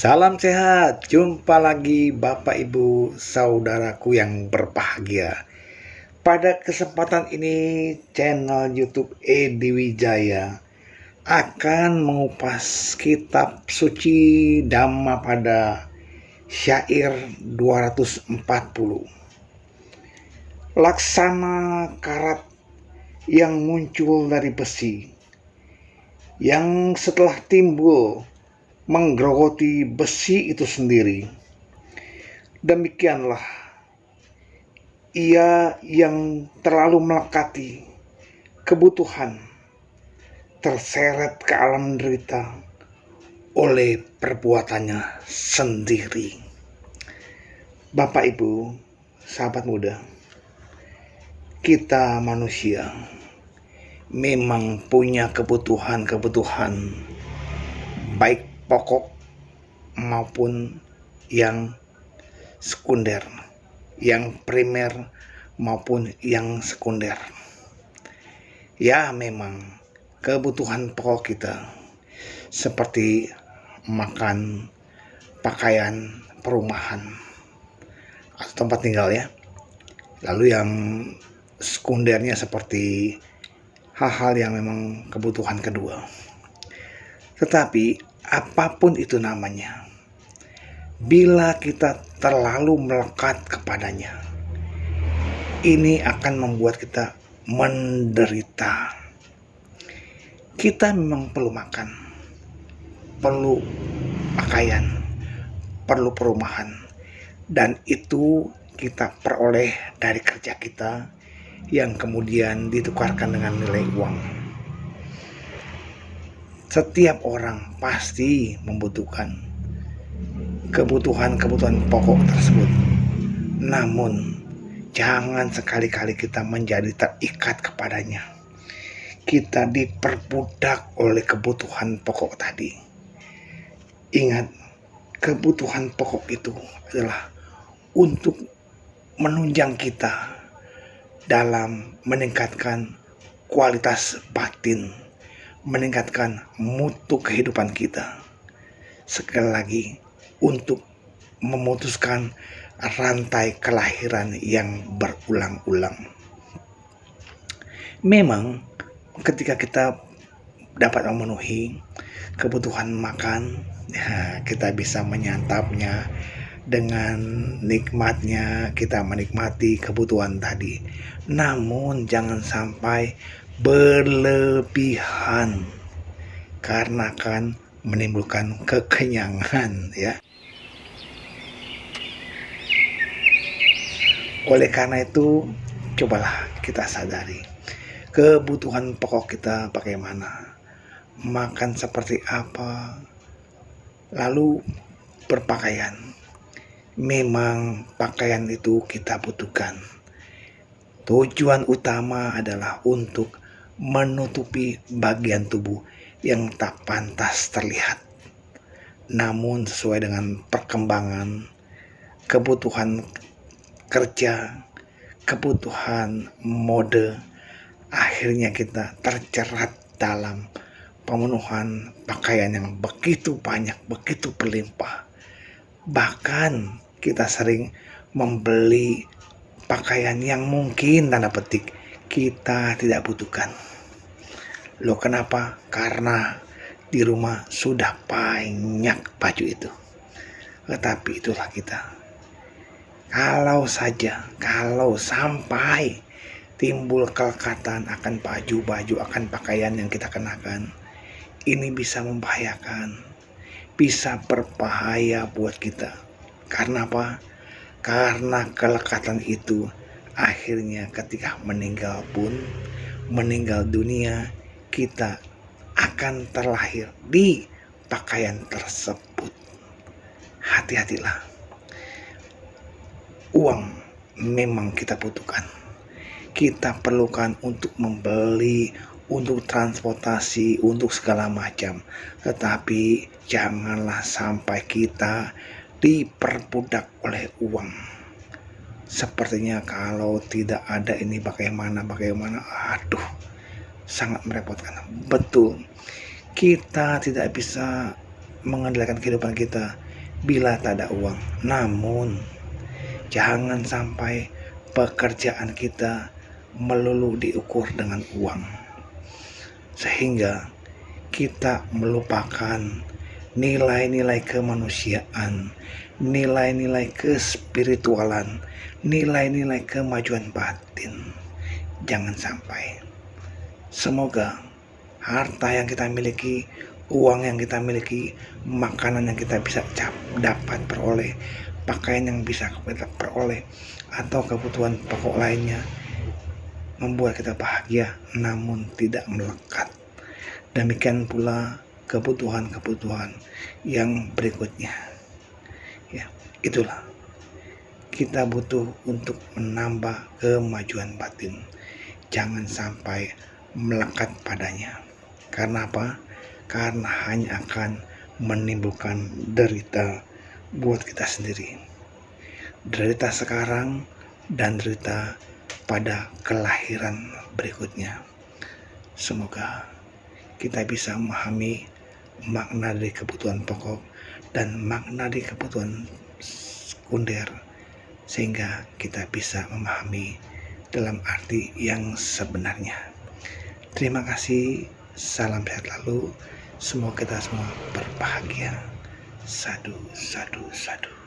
Salam sehat, jumpa lagi Bapak Ibu saudaraku yang berbahagia. Pada kesempatan ini channel YouTube Edi Wijaya akan mengupas kitab suci Dhammapada syair 240. Laksana karat yang muncul dari besi, yang setelah timbul menggerogoti besi itu sendiri. Demikianlah ia yang terlalu melekati kebutuhan terseret ke alam derita oleh perbuatannya sendiri. Bapak Ibu, sahabat muda, kita manusia memang punya kebutuhan-kebutuhan baik pokok maupun yang sekunder, yang primer maupun yang sekunder. Ya, memang kebutuhan pokok kita seperti makan, pakaian, perumahan atau tempat tinggal ya. Lalu yang sekundernya seperti hal-hal yang memang kebutuhan kedua. Tetapi apapun itu namanya, bila kita terlalu melekat kepadanya, ini akan membuat kita menderita. Kita memang perlu makan, perlu pakaian, perlu perumahan, dan itu kita peroleh dari kerja kita yang kemudian ditukarkan dengan nilai uang. Setiap orang pasti membutuhkan kebutuhan-kebutuhan pokok tersebut. Namun, jangan sekali-kali kita menjadi terikat kepadanya. Kita diperbudak oleh kebutuhan pokok tadi. Ingat, kebutuhan pokok itu adalah untuk menunjang kita dalam meningkatkan kualitas batin, meningkatkan mutu kehidupan kita. Sekali lagi, untuk memutuskan rantai kelahiran yang berulang-ulang. Memang ketika kita dapat memenuhi kebutuhan makan, ya, kita bisa menyantapnya dengan nikmatnya, kita menikmati kebutuhan tadi. Namun jangan sampai berlebihan, karena akan menimbulkan kekenyangan ya. Oleh karena itu, cobalah kita sadari kebutuhan pokok kita bagaimana, makan seperti apa, lalu berpakaian. Memang pakaian itu kita butuhkan. Tujuan utama adalah untuk menutupi bagian tubuh yang tak pantas terlihat. Namun sesuai dengan perkembangan, kebutuhan kerja, kebutuhan mode, akhirnya kita terjerat dalam pemenuhan pakaian yang begitu banyak, begitu berlimpah. Bahkan kita sering membeli pakaian yang mungkin tanda petik kita tidak butuhkan. Loh, kenapa? Karena di rumah sudah banyak baju itu. Tetapi itulah kita. Kalau sampai timbul kelekatan akan baju-baju, akan pakaian yang kita kenakan, ini bisa membahayakan, bisa berbahaya buat kita. Karena apa? Karena kelekatan itu akhirnya ketika meninggal dunia, kita akan terlahir di pakaian tersebut. Hati-hatilah. Uang memang kita butuhkan. Kita perlukan untuk membeli, untuk transportasi, untuk segala macam. Tetapi janganlah sampai kita diperbudak oleh uang. Sepertinya kalau tidak ada ini bagaimana, aduh, sangat merepotkan. Betul, kita tidak bisa mengendalikan kehidupan kita. bila tak ada uang. Namun jangan sampai pekerjaan kita melulu diukur dengan uang, sehingga kita melupakan nilai-nilai kemanusiaan, nilai-nilai kespiritualan, nilai-nilai kemajuan batin. Jangan sampai. Semoga harta yang kita miliki, uang yang kita miliki, makanan yang kita bisa dapat peroleh, pakaian yang bisa kita peroleh, atau kebutuhan pokok lainnya membuat kita bahagia namun tidak melekat. Demikian pula kebutuhan-kebutuhan yang berikutnya. Ya, itulah kita butuh untuk menambah kemajuan batin. Jangan sampai melekat padanya. Karena apa? Karena hanya akan menimbulkan derita buat kita sendiri. Derita sekarang dan derita pada kelahiran berikutnya. Semoga kita bisa memahami makna dari kebutuhan pokok dan makna dari kebutuhan sekunder, sehingga kita bisa memahami dalam arti yang sebenarnya. Terima kasih, salam sehat lalu, semoga kita semua berbahagia. Sadu, sadu, sadu.